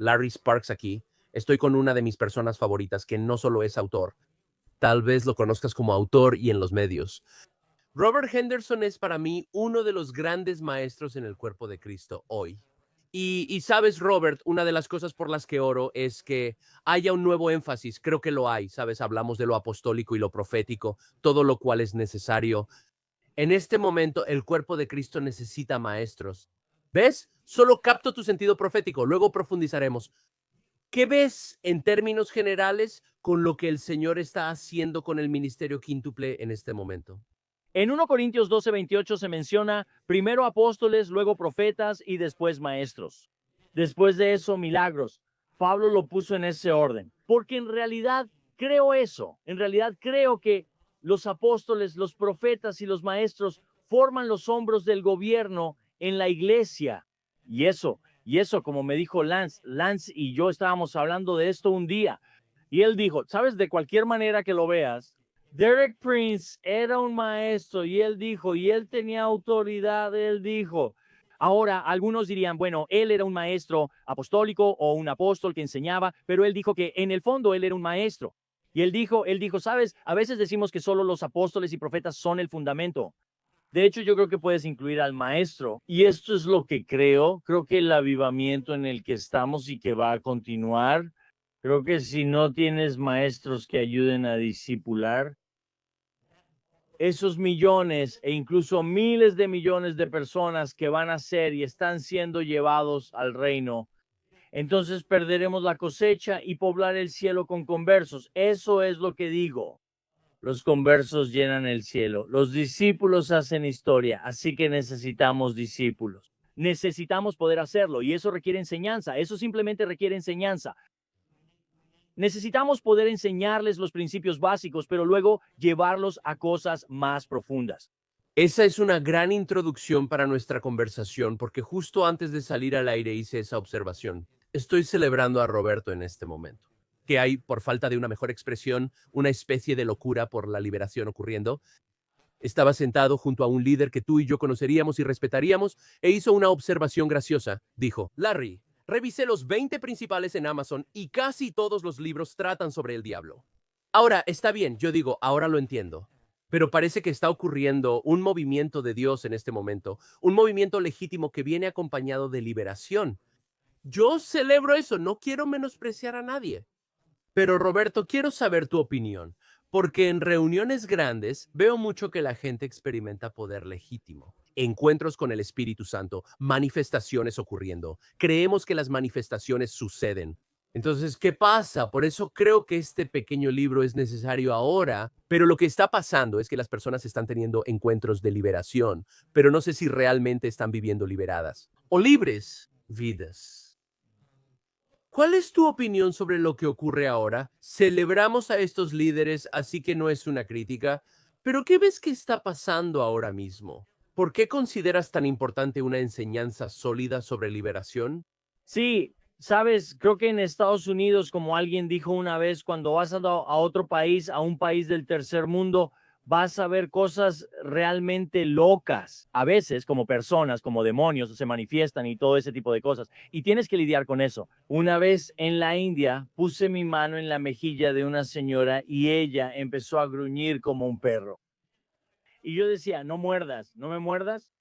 Larry Sparks aquí. Estoy con una de mis personas favoritas que no solo es autor, tal vez lo conozcas como autor y en los medios. Robert Henderson es para mí uno de los grandes maestros en el cuerpo de Cristo hoy. Y sabes, Robert, una de las cosas por las que oro es que haya un nuevo énfasis. Creo que lo hay, sabes, hablamos de lo apostólico y lo profético, todo lo cual es necesario. En este momento, el cuerpo de Cristo necesita maestros. ¿Ves? Solo capto tu sentido profético, luego profundizaremos. ¿Qué ves en términos generales con lo que el Señor está haciendo con el ministerio quíntuple en este momento? En 1 Corintios 12:28 se menciona primero apóstoles, luego profetas y después maestros. Después de eso, milagros. Pablo lo puso en ese orden, porque en realidad creo eso. En realidad creo que los apóstoles, los profetas y los maestros forman los hombros del gobierno en la iglesia. Y eso, como me dijo Lance y yo estábamos hablando de esto un día. Y él dijo, sabes, de cualquier manera que lo veas, Derek Prince era un maestro y él dijo, y él tenía autoridad, él dijo. Ahora, algunos dirían, bueno, él era un maestro apostólico o un apóstol que enseñaba, pero él dijo que en el fondo él era un maestro. Y él dijo, sabes, a veces decimos que solo los apóstoles y profetas son el fundamento. De hecho, yo creo que puedes incluir al maestro. Y esto es lo que creo que el avivamiento en el que estamos y que va a continuar, creo que si no tienes maestros que ayuden a discipular, esos millones e incluso miles de millones de personas que van a ser y están siendo llevados al reino, entonces perderemos la cosecha y poblar el cielo con conversos. Eso es lo que digo. Los conversos llenan el cielo. Los discípulos hacen historia, así que necesitamos discípulos. Necesitamos poder hacerlo y eso requiere enseñanza. Eso simplemente requiere enseñanza. Necesitamos poder enseñarles los principios básicos, pero luego llevarlos a cosas más profundas. Esa es una gran introducción para nuestra conversación, porque justo antes de salir al aire hice esa observación. Estoy celebrando a Roberto en este momento, que hay, por falta de una mejor expresión, una especie de locura por la liberación ocurriendo. Estaba sentado junto a un líder que tú y yo conoceríamos y respetaríamos e hizo una observación graciosa. Dijo, Larry, revisé los 20 principales en Amazon y casi todos los libros tratan sobre el diablo. Ahora, está bien, yo digo, ahora lo entiendo. Pero parece que está ocurriendo un movimiento de Dios en este momento, un movimiento legítimo que viene acompañado de liberación. Yo celebro eso, no quiero menospreciar a nadie. Pero Roberto, quiero saber tu opinión, porque en reuniones grandes veo mucho que la gente experimenta poder legítimo. Encuentros con el Espíritu Santo, manifestaciones ocurriendo. Creemos que las manifestaciones suceden. Entonces, ¿qué pasa? Por eso creo que este pequeño libro es necesario ahora, pero lo que está pasando es que las personas están teniendo encuentros de liberación, pero no sé si realmente están viviendo liberadas o libres vidas. ¿Cuál es tu opinión sobre lo que ocurre ahora? Celebramos a estos líderes, así que no es una crítica, pero ¿qué ves que está pasando ahora mismo? ¿Por qué consideras tan importante una enseñanza sólida sobre liberación? Sí, sabes, creo que en Estados Unidos, como alguien dijo una vez, cuando vas a otro país, a un país del tercer mundo, vas a ver cosas realmente locas. A veces, como personas, como demonios, se manifiestan y todo ese tipo de cosas. Y tienes que lidiar con eso. Una vez en la India, puse mi mano en la mejilla de una señora y ella empezó a gruñir como un perro. Y yo decía, no muerdas, no me muerdas.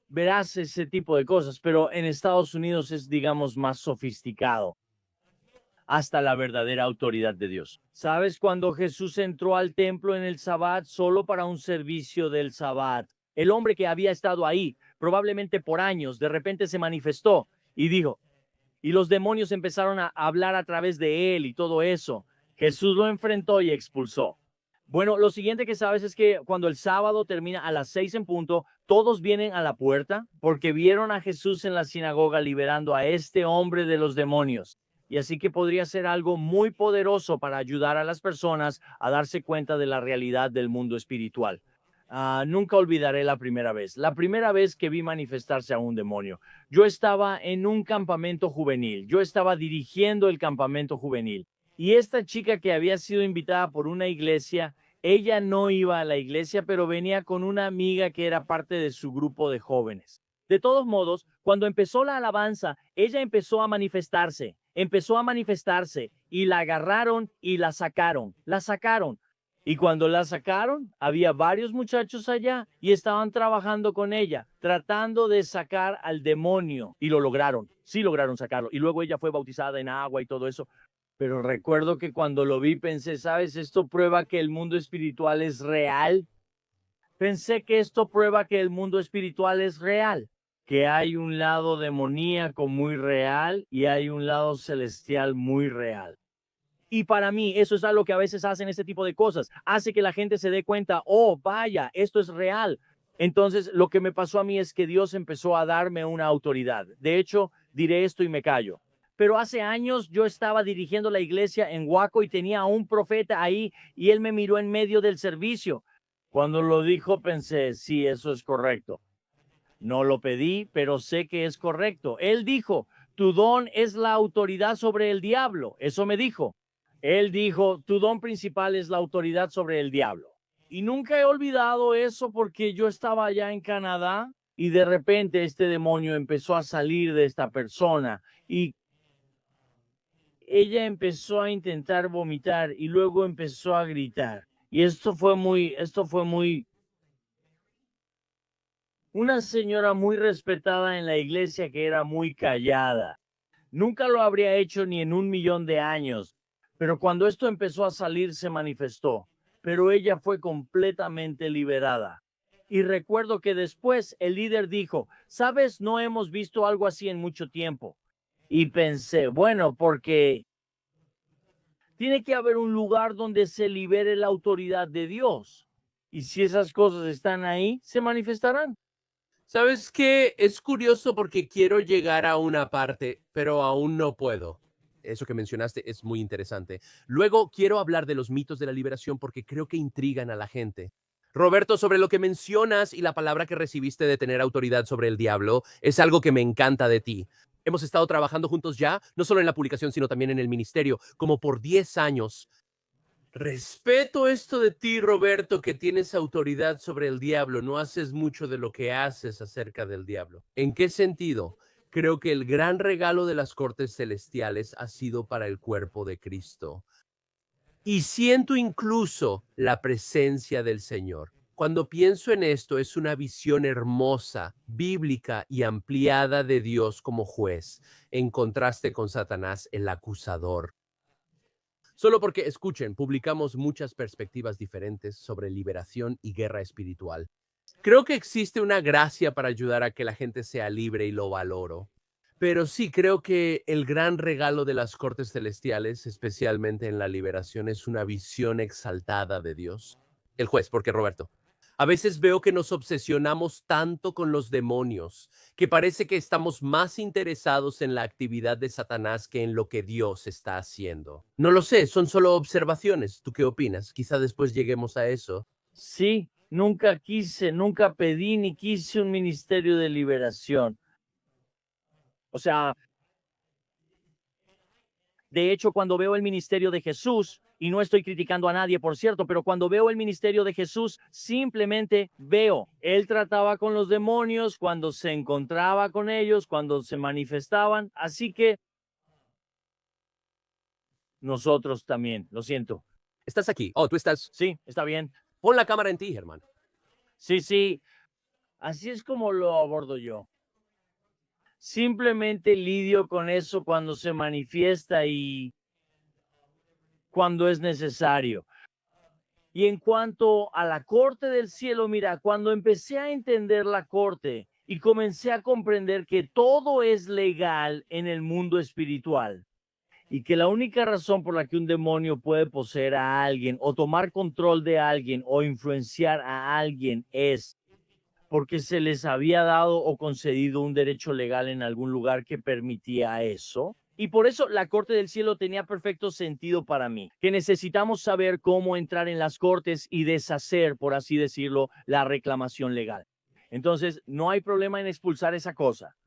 Verás ese tipo de cosas, pero en Estados Unidos es, digamos, más sofisticado hasta la verdadera autoridad de Dios. ¿Sabes cuando Jesús entró al templo en el Sabbat solo para un servicio del Sabbat? El hombre que había estado ahí, probablemente por años, de repente se manifestó y dijo, y los demonios empezaron a hablar a través de él y todo eso. Jesús lo enfrentó y expulsó. Bueno, lo siguiente que sabes es que cuando el sábado termina a las 6 en punto, todos vienen a la puerta porque vieron a Jesús en la sinagoga liberando a este hombre de los demonios. Y así que podría ser algo muy poderoso para ayudar a las personas a darse cuenta de la realidad del mundo espiritual. Nunca olvidaré la primera vez que vi manifestarse a un demonio. Yo estaba en un campamento juvenil, yo estaba dirigiendo el campamento juvenil. Y esta chica que había sido invitada por una iglesia, ella no iba a la iglesia, pero venía con una amiga que era parte de su grupo de jóvenes. De todos modos, cuando empezó la alabanza, ella empezó a manifestarse y la agarraron y la sacaron. Y cuando la sacaron, había varios muchachos allá y estaban trabajando con ella, tratando de sacar al demonio. Y lo lograron, sí lograron sacarlo. Y luego ella fue bautizada en agua y todo eso. Pero recuerdo que cuando lo vi pensé, ¿sabes? Esto prueba que el mundo espiritual es real. Pensé que esto prueba que el mundo espiritual es real, que hay un lado demoníaco muy real y hay un lado celestial muy real. Y para mí eso es algo que a veces hacen este tipo de cosas. Hace que la gente se dé cuenta, oh, vaya, esto es real. Entonces, lo que me pasó a mí es que Dios empezó a darme una autoridad. De hecho, diré esto y me callo. Pero hace años yo estaba dirigiendo la iglesia en Waco y tenía a un profeta ahí y él me miró en medio del servicio. Cuando lo dijo pensé, sí, eso es correcto. No lo pedí, pero sé que es correcto. Él dijo, tu don es la autoridad sobre el diablo. Eso me dijo. Él dijo, tu don principal es la autoridad sobre el diablo. Y nunca he olvidado eso porque yo estaba allá en Canadá y de repente este demonio empezó a salir de esta persona y ella empezó a intentar vomitar y luego empezó a gritar. Y esto fue muy, una señora muy respetada en la iglesia que era muy callada. Nunca lo habría hecho ni en 1.000.000 de años. Pero cuando esto empezó a salir, se manifestó. Pero ella fue completamente liberada. Y recuerdo que después el líder dijo, ¿sabes? No hemos visto algo así en mucho tiempo. Y pensé, bueno, porque tiene que haber un lugar donde se libere la autoridad de Dios. Y si esas cosas están ahí, se manifestarán. ¿Sabes qué? Es curioso porque quiero llegar a una parte, pero aún no puedo. Eso que mencionaste es muy interesante. Luego quiero hablar de los mitos de la liberación porque creo que intrigan a la gente. Roberto, sobre lo que mencionas y la palabra que recibiste de tener autoridad sobre el diablo, es algo que me encanta de ti. Hemos estado trabajando juntos ya, no solo en la publicación, sino también en el ministerio, como por 10 años. Respeto esto de ti, Roberto, que tienes autoridad sobre el diablo. No haces mucho de lo que haces acerca del diablo. ¿En qué sentido? Creo que el gran regalo de las cortes celestiales ha sido para el cuerpo de Cristo. Y siento incluso la presencia del Señor. Cuando pienso en esto, es una visión hermosa, bíblica y ampliada de Dios como juez, en contraste con Satanás, el acusador. Solo porque, escuchen, publicamos muchas perspectivas diferentes sobre liberación y guerra espiritual. Creo que existe una gracia para ayudar a que la gente sea libre y lo valoro. Pero sí, creo que el gran regalo de las cortes celestiales, especialmente en la liberación, es una visión exaltada de Dios. El juez, porque Roberto. A veces veo que nos obsesionamos tanto con los demonios, que parece que estamos más interesados en la actividad de Satanás que en lo que Dios está haciendo. No lo sé, son solo observaciones. ¿Tú qué opinas? Quizá después lleguemos a eso. Sí, nunca pedí ni quise un ministerio de liberación. O sea, de hecho, cuando veo el ministerio de Jesús, y no estoy criticando a nadie, por cierto, pero cuando veo el ministerio de Jesús, simplemente veo, él trataba con los demonios, cuando se encontraba con ellos, cuando se manifestaban, así que nosotros también, lo siento. Estás aquí. Oh, tú estás. Sí, está bien. Pon la cámara en ti, Germán. Sí, así es como lo abordo yo. Simplemente lidio con eso cuando se manifiesta y cuando es necesario. Y en cuanto a la corte del cielo, mira, cuando empecé a entender la corte y comencé a comprender que todo es legal en el mundo espiritual y que la única razón por la que un demonio puede poseer a alguien o tomar control de alguien o influenciar a alguien es porque se les había dado o concedido un derecho legal en algún lugar que permitía eso. Y por eso la corte del cielo tenía perfecto sentido para mí, que necesitamos saber cómo entrar en las cortes y deshacer, por así decirlo, la reclamación legal. Entonces, no hay problema en expulsar esa cosa.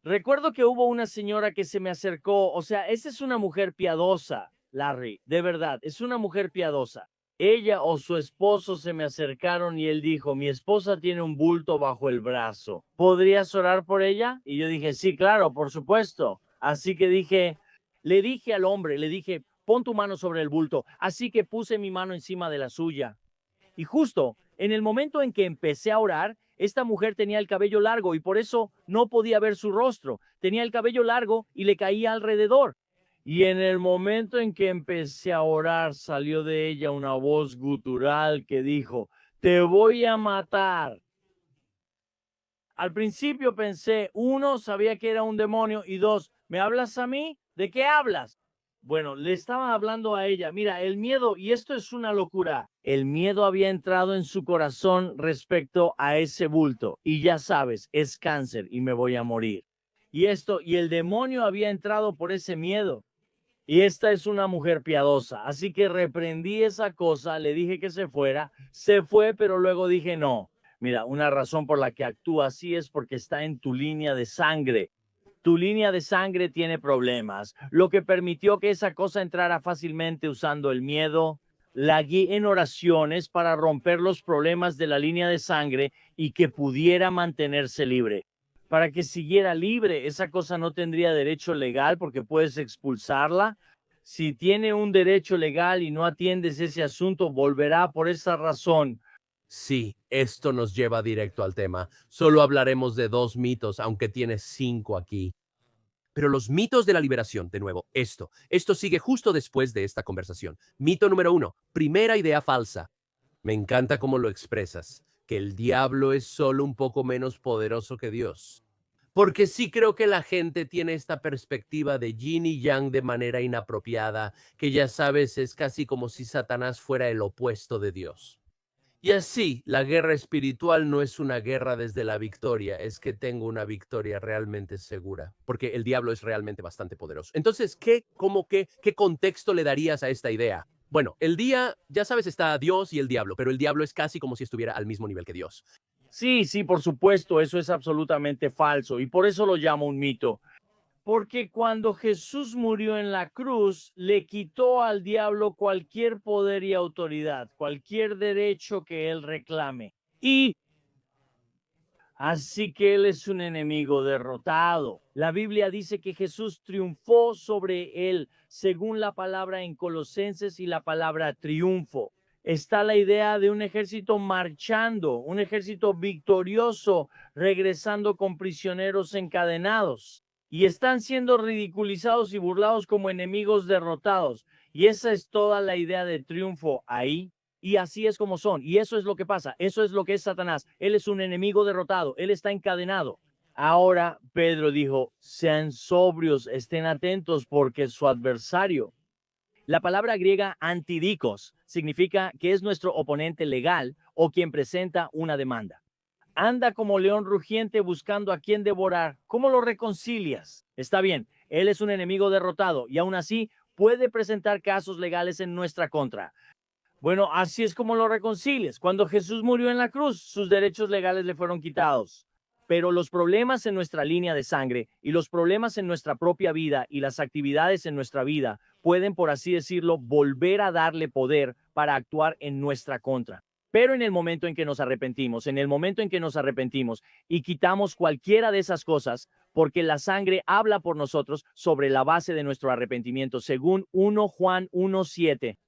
Recuerdo que hubo una señora que se me acercó, o sea, esa es una mujer piadosa, Larry, de verdad, es una mujer piadosa. ella o su esposo se me acercaron y él dijo, mi esposa tiene un bulto bajo el brazo. ¿Podrías orar por ella? Y yo dije, sí, claro, por supuesto. Así que le dije al hombre, le dije, pon tu mano sobre el bulto. Así que puse mi mano encima de la suya. Y justo en el momento en que empecé a orar, esta mujer tenía el cabello largo y por eso no podía ver su rostro. Tenía el cabello largo y le caía alrededor. Y en el momento en que empecé a orar, salió de ella una voz gutural que dijo, te voy a matar. Al principio pensé, uno, sabía que era un demonio y dos, ¿me hablas a mí? ¿De qué hablas? Bueno, le estaba hablando a ella. Mira, el miedo, y esto es una locura, el miedo había entrado en su corazón respecto a ese bulto. Y ya sabes, es cáncer y me voy a morir. Y el demonio había entrado por ese miedo. Y esta es una mujer piadosa. Así que reprendí esa cosa, le dije que se fue, pero luego dije no. Mira, una razón por la que actúa así es porque está en tu línea de sangre. Tu línea de sangre tiene problemas, lo que permitió que esa cosa entrara fácilmente usando el miedo. La guié en oraciones para romper los problemas de la línea de sangre y que pudiera mantenerse libre. Para que siguiera libre, esa cosa no tendría derecho legal porque puedes expulsarla. Si tiene un derecho legal y no atiendes ese asunto, volverá por esa razón. Sí, esto nos lleva directo al tema. Solo hablaremos de 2 mitos, aunque tienes 5 aquí. Pero los mitos de la liberación, de nuevo, esto sigue justo después de esta conversación. Mito número 1, primera idea falsa. Me encanta cómo lo expresas, que el diablo es solo un poco menos poderoso que Dios. Porque sí creo que la gente tiene esta perspectiva de yin y yang de manera inapropiada, que ya sabes, es casi como si Satanás fuera el opuesto de Dios. Y así, la guerra espiritual no es una guerra desde la victoria, es que tengo una victoria realmente segura, porque el diablo es realmente bastante poderoso. Entonces, ¿qué contexto le darías a esta idea? Bueno, el día, ya sabes, está Dios y el diablo, pero el diablo es casi como si estuviera al mismo nivel que Dios. Sí, sí, por supuesto, eso es absolutamente falso y por eso lo llamo un mito. Porque cuando Jesús murió en la cruz, le quitó al diablo cualquier poder y autoridad, cualquier derecho que él reclame. Y así que él es un enemigo derrotado. La Biblia dice que Jesús triunfó sobre él, según la palabra en Colosenses y la palabra triunfo. Está la idea de un ejército marchando, un ejército victorioso, regresando con prisioneros encadenados. Y están siendo ridiculizados y burlados como enemigos derrotados. Y esa es toda la idea de triunfo ahí. Y así es como son. Y eso es lo que pasa. Eso es lo que es Satanás. Él es un enemigo derrotado. Él está encadenado. Ahora Pedro dijo, sean sobrios, estén atentos porque su adversario. La palabra griega antidikos significa que es nuestro oponente legal o quien presenta una demanda. Anda como león rugiente buscando a quien devorar. ¿Cómo lo reconcilias? Está bien, él es un enemigo derrotado y aún así puede presentar casos legales en nuestra contra. Bueno, así es como lo reconcilias. Cuando Jesús murió en la cruz, sus derechos legales le fueron quitados. Pero los problemas en nuestra línea de sangre y los problemas en nuestra propia vida y las actividades en nuestra vida pueden, por así decirlo, volver a darle poder para actuar en nuestra contra. Pero en el momento en que nos arrepentimos, y quitamos cualquiera de esas cosas, porque la sangre habla por nosotros sobre la base de nuestro arrepentimiento, según 1 Juan 1:7.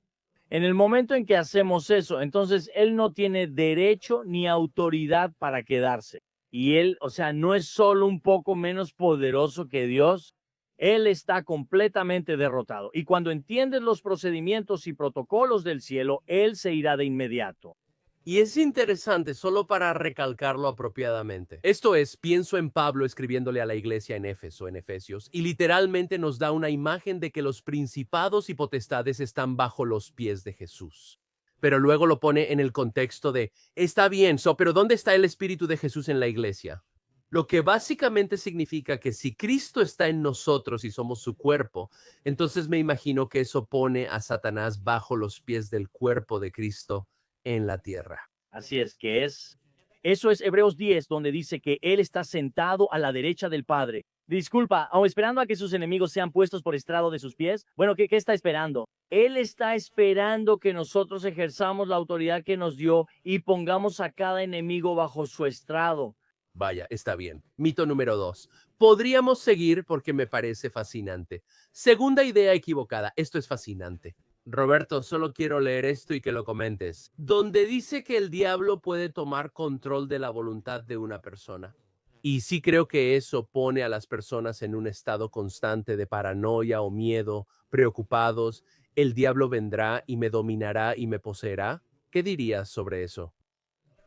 En el momento en que hacemos eso, entonces él no tiene derecho ni autoridad para quedarse. Y él, o sea, no es solo un poco menos poderoso que Dios, él está completamente derrotado. Y cuando entiendes los procedimientos y protocolos del cielo, él se irá de inmediato. Y es interesante, solo para recalcarlo apropiadamente. Esto es, pienso en Pablo escribiéndole a la iglesia en Éfeso, en Efesios, y literalmente nos da una imagen de que los principados y potestades están bajo los pies de Jesús. Pero luego lo pone en el contexto de, está bien, pero ¿dónde está el Espíritu de Jesús en la iglesia? Lo que básicamente significa que si Cristo está en nosotros y somos su cuerpo, entonces me imagino que eso pone a Satanás bajo los pies del cuerpo de Cristo en la tierra. Así es que es. Eso es Hebreos 10, donde dice que él está sentado a la derecha del Padre. Disculpa, ¿o esperando a que sus enemigos sean puestos por estrado de sus pies? Bueno, ¿qué está esperando? Él está esperando que nosotros ejerzamos la autoridad que nos dio y pongamos a cada enemigo bajo su estrado. Vaya, está bien. Mito número 2. Podríamos seguir porque me parece fascinante. Segunda idea equivocada. Esto es fascinante. Roberto, solo quiero leer esto y que lo comentes. Donde dice que el diablo puede tomar control de la voluntad de una persona. Y sí creo que eso pone a las personas en un estado constante de paranoia o miedo, preocupados. ¿El diablo vendrá y me dominará y me poseerá? ¿Qué dirías sobre eso?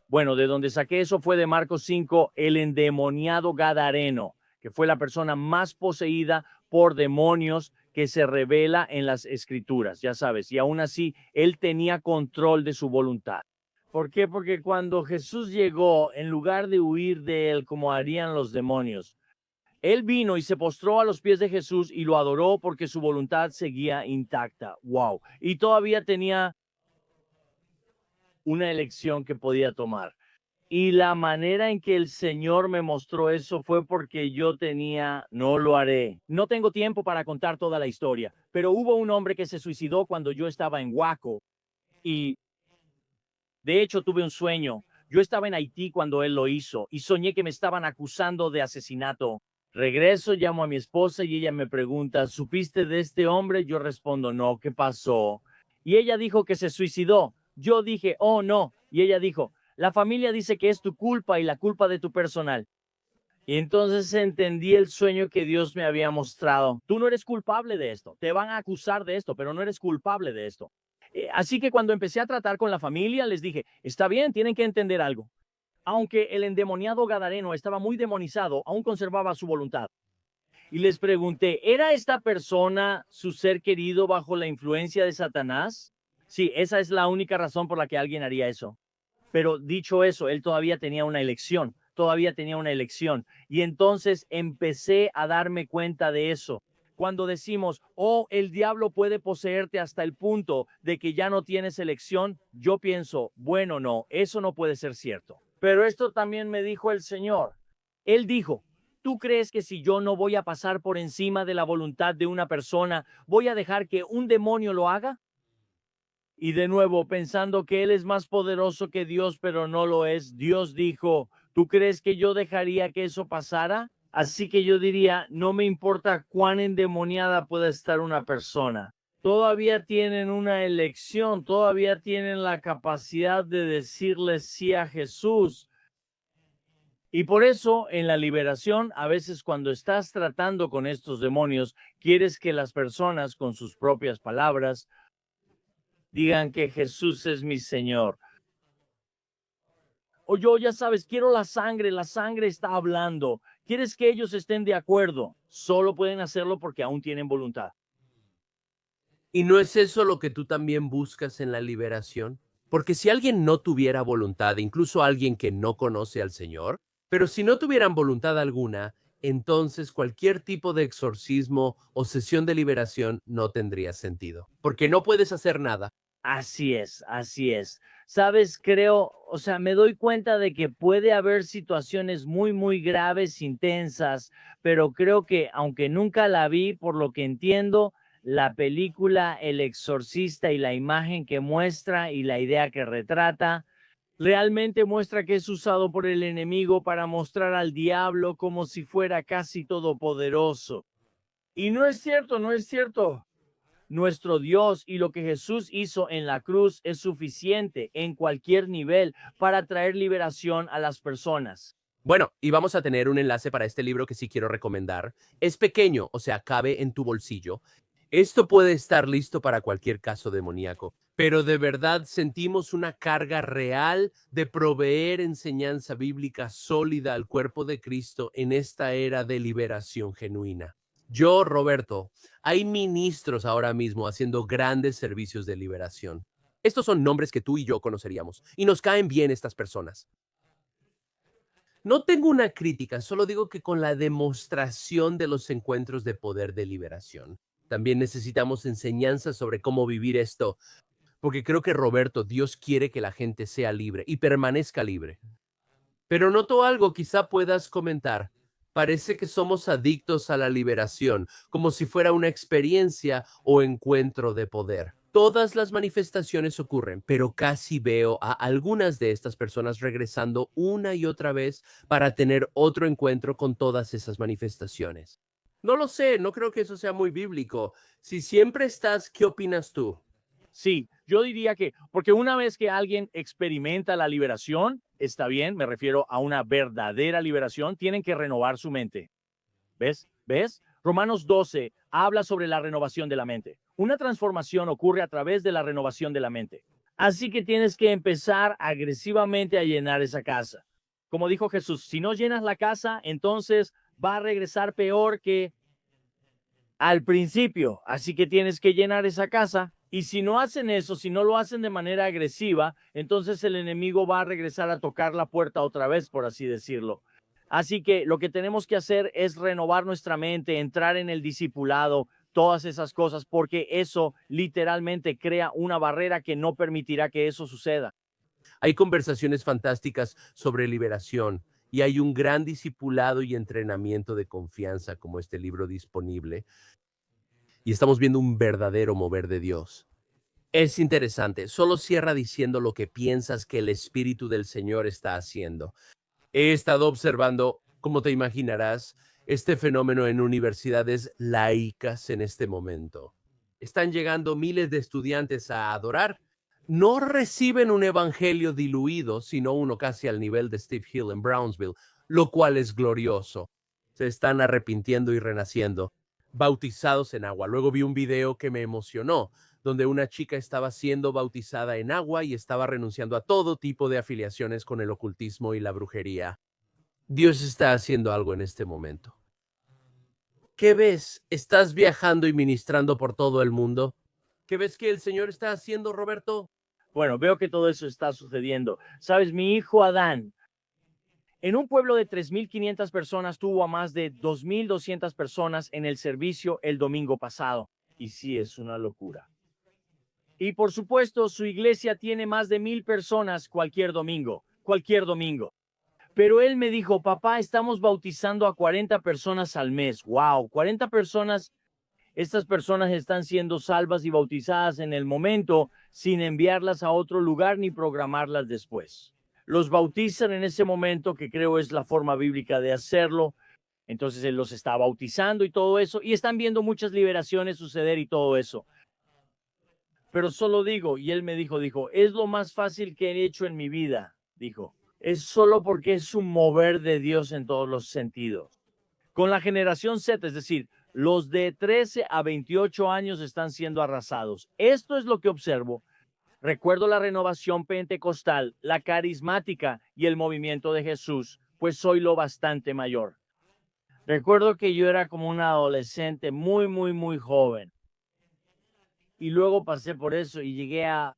Bueno, de donde saqué eso fue de Marcos 5, el endemoniado Gadareno, que fue la persona más poseída por demonios que se revela en las escrituras, ya sabes, y aún así él tenía control de su voluntad. ¿Por qué? Porque cuando Jesús llegó, en lugar de huir de él como harían los demonios, él vino y se postró a los pies de Jesús y lo adoró porque su voluntad seguía intacta. ¡Wow! Y todavía tenía una elección que podía tomar. Y la manera en que el Señor me mostró eso fue porque yo tenía, no lo haré. No tengo tiempo para contar toda la historia, pero hubo un hombre que se suicidó cuando yo estaba en Waco y de hecho tuve un sueño. Yo estaba en Haití cuando él lo hizo y soñé que me estaban acusando de asesinato. Regreso, llamo a mi esposa y ella me pregunta, ¿supiste de este hombre? Yo respondo, no, ¿qué pasó? Y ella dijo que se suicidó. Yo dije, oh, no. Y ella dijo, la familia dice que es tu culpa y la culpa de tu personal. Y entonces entendí el sueño que Dios me había mostrado. Tú no eres culpable de esto. Te van a acusar de esto, pero no eres culpable de esto. Así que cuando empecé a tratar con la familia, les dije, está bien, tienen que entender algo. Aunque el endemoniado Gadareno estaba muy demonizado, aún conservaba su voluntad. Y les pregunté, ¿era esta persona su ser querido bajo la influencia de Satanás? Sí, esa es la única razón por la que alguien haría eso. Pero dicho eso, él todavía tenía una elección, todavía tenía una elección. Y entonces empecé a darme cuenta de eso. Cuando decimos, oh, el diablo puede poseerte hasta el punto de que ya no tienes elección, yo pienso, bueno, no, eso no puede ser cierto. Pero esto también me dijo el Señor. Él dijo, ¿tú crees que si yo no voy a pasar por encima de la voluntad de una persona, voy a dejar que un demonio lo haga? Y de nuevo, pensando que Él es más poderoso que Dios, pero no lo es, Dios dijo, ¿tú crees que yo dejaría que eso pasara? Así que yo diría, no me importa cuán endemoniada pueda estar una persona. Todavía tienen una elección, todavía tienen la capacidad de decirle sí a Jesús. Y por eso en la liberación, a veces cuando estás tratando con estos demonios, quieres que las personas con sus propias palabras digan que Jesús es mi Señor. O yo, ya sabes, quiero la sangre está hablando. ¿Quieres que ellos estén de acuerdo? Solo pueden hacerlo porque aún tienen voluntad. ¿Y no es eso lo que tú también buscas en la liberación? Porque si alguien no tuviera voluntad, incluso alguien que no conoce al Señor, pero si no tuvieran voluntad alguna, entonces cualquier tipo de exorcismo o sesión de liberación no tendría sentido, porque no puedes hacer nada. Así es, así es. Sabes, creo, o sea, me doy cuenta de que puede haber situaciones muy, muy graves, intensas, pero creo que aunque nunca la vi, por lo que entiendo, la película El Exorcista y la imagen que muestra y la idea que retrata, realmente muestra que es usado por el enemigo para mostrar al diablo como si fuera casi todopoderoso. Y no es cierto, no es cierto. Nuestro Dios y lo que Jesús hizo en la cruz es suficiente en cualquier nivel para traer liberación a las personas. Bueno, y vamos a tener un enlace para este libro que sí quiero recomendar. Es pequeño, o sea, cabe en tu bolsillo. Esto puede estar listo para cualquier caso demoníaco, pero de verdad sentimos una carga real de proveer enseñanza bíblica sólida al cuerpo de Cristo en esta era de liberación genuina. Yo, Roberto, hay ministros ahora mismo haciendo grandes servicios de liberación. Estos son nombres que tú y yo conoceríamos, y nos caen bien estas personas. No tengo una crítica, solo digo que con la demostración de los encuentros de poder de liberación, también necesitamos enseñanzas sobre cómo vivir esto, porque creo que Roberto, Dios quiere que la gente sea libre y permanezca libre. Pero noto algo, quizá puedas comentar. Parece que somos adictos a la liberación, como si fuera una experiencia o encuentro de poder. Todas las manifestaciones ocurren, pero casi veo a algunas de estas personas regresando una y otra vez para tener otro encuentro con todas esas manifestaciones. No lo sé, no creo que eso sea muy bíblico. Si siempre estás, ¿qué opinas tú? Sí, yo diría que, porque una vez que alguien experimenta la liberación, está bien, me refiero a una verdadera liberación, tienen que renovar su mente. ¿Ves? ¿Ves? Romanos 12 habla sobre la renovación de la mente. Una transformación ocurre a través de la renovación de la mente. Así que tienes que empezar agresivamente a llenar esa casa. Como dijo Jesús, si no llenas la casa, entonces va a regresar peor que al principio. Así que tienes que llenar esa casa. Y si no hacen eso, si no lo hacen de manera agresiva, entonces el enemigo va a regresar a tocar la puerta otra vez, por así decirlo. Así que lo que tenemos que hacer es renovar nuestra mente, entrar en el discipulado, todas esas cosas, porque eso literalmente crea una barrera que no permitirá que eso suceda. Hay conversaciones fantásticas sobre liberación y hay un gran discipulado y entrenamiento de confianza como este libro disponible y estamos viendo un verdadero mover de Dios. Es interesante, solo cierra diciendo lo que piensas que el Espíritu del Señor está haciendo. He estado observando, como te imaginarás, este fenómeno en universidades laicas en este momento. Están llegando miles de estudiantes a adorar. No reciben un evangelio diluido, sino uno casi al nivel de Steve Hill en Brownsville, lo cual es glorioso. Se están arrepintiendo y renaciendo, bautizados en agua. Luego vi un video que me emocionó, donde una chica estaba siendo bautizada en agua y estaba renunciando a todo tipo de afiliaciones con el ocultismo y la brujería. Dios está haciendo algo en este momento. ¿Qué ves? ¿Estás viajando y ministrando por todo el mundo? ¿Qué ves que el Señor está haciendo, Roberto? Bueno, veo que todo eso está sucediendo. Sabes, mi hijo Adán, en un pueblo de 3.500 personas, tuvo a más de 2.200 personas en el servicio el domingo pasado. Y sí, es una locura. Y por supuesto, su iglesia tiene más de 1,000 personas cualquier domingo, cualquier domingo. Pero él me dijo, papá, estamos bautizando a 40 personas al mes. Wow, 40 personas. Estas personas están siendo salvas y bautizadas en el momento sin enviarlas a otro lugar ni programarlas después. Los bautizan en ese momento, que creo es la forma bíblica de hacerlo. Entonces él los está bautizando y todo eso, y están viendo muchas liberaciones suceder y todo eso. Pero solo digo, y él me dijo, es lo más fácil que he hecho en mi vida, dijo. Es solo porque es un mover de Dios en todos los sentidos. Con la generación Z, es decir, los de 13 a 28 años están siendo arrasados. Esto es lo que observo. Recuerdo la renovación pentecostal, la carismática y el movimiento de Jesús, pues soy lo bastante mayor. Recuerdo que yo era como un adolescente muy, muy, muy joven. Y luego pasé por eso y llegué a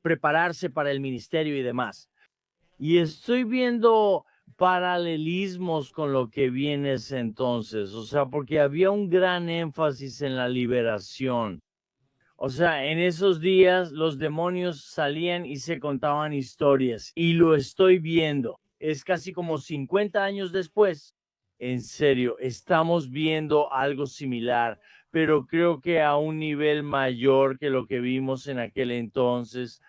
prepararse para el ministerio y demás. Y estoy viendo paralelismos con lo que viene ese entonces, o sea, porque había un gran énfasis en la liberación. O sea, en esos días los demonios salían y se contaban historias y lo estoy viendo. Es casi como 50 años después. En serio, estamos viendo algo similar, pero creo que a un nivel mayor que lo que vimos en aquel entonces,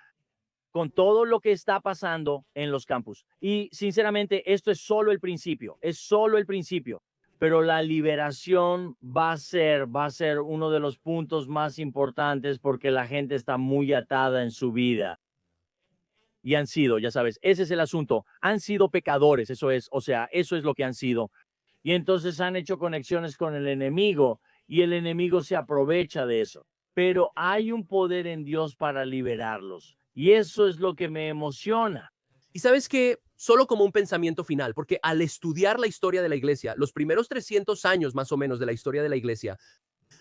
con todo lo que está pasando en los campus. Y sinceramente, esto es solo el principio, es solo el principio. Pero la liberación va a ser uno de los puntos más importantes porque la gente está muy atada en su vida. Y han sido, ya sabes, ese es el asunto. Han sido pecadores, eso es, o sea, eso es lo que han sido. Y entonces han hecho conexiones con el enemigo y el enemigo se aprovecha de eso. Pero hay un poder en Dios para liberarlos. Y eso es lo que me emociona. Y sabes que, solo como un pensamiento final, porque al estudiar la historia de la iglesia, los primeros 300 años más o menos de la historia de la iglesia,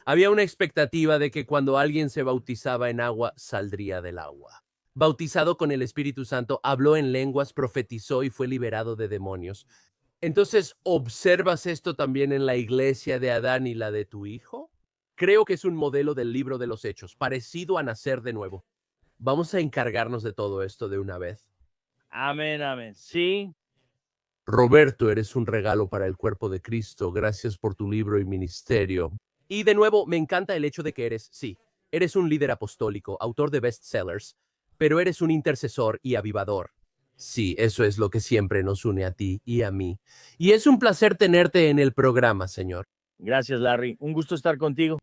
había una expectativa de que cuando alguien se bautizaba en agua, saldría del agua. Bautizado con el Espíritu Santo, habló en lenguas, profetizó y fue liberado de demonios. Entonces, ¿observas esto también en la iglesia de Adán y la de tu hijo? Creo que es un modelo del libro de los Hechos, parecido a nacer de nuevo. Vamos a encargarnos de todo esto de una vez. Amén, amén. Sí, Roberto, eres un regalo para el cuerpo de Cristo. Gracias por tu libro y ministerio. Y de nuevo, me encanta el hecho de que eres un líder apostólico, autor de bestsellers, pero eres un intercesor y avivador. Sí, eso es lo que siempre nos une a ti y a mí. Y es un placer tenerte en el programa, señor. Gracias, Larry. Un gusto estar contigo.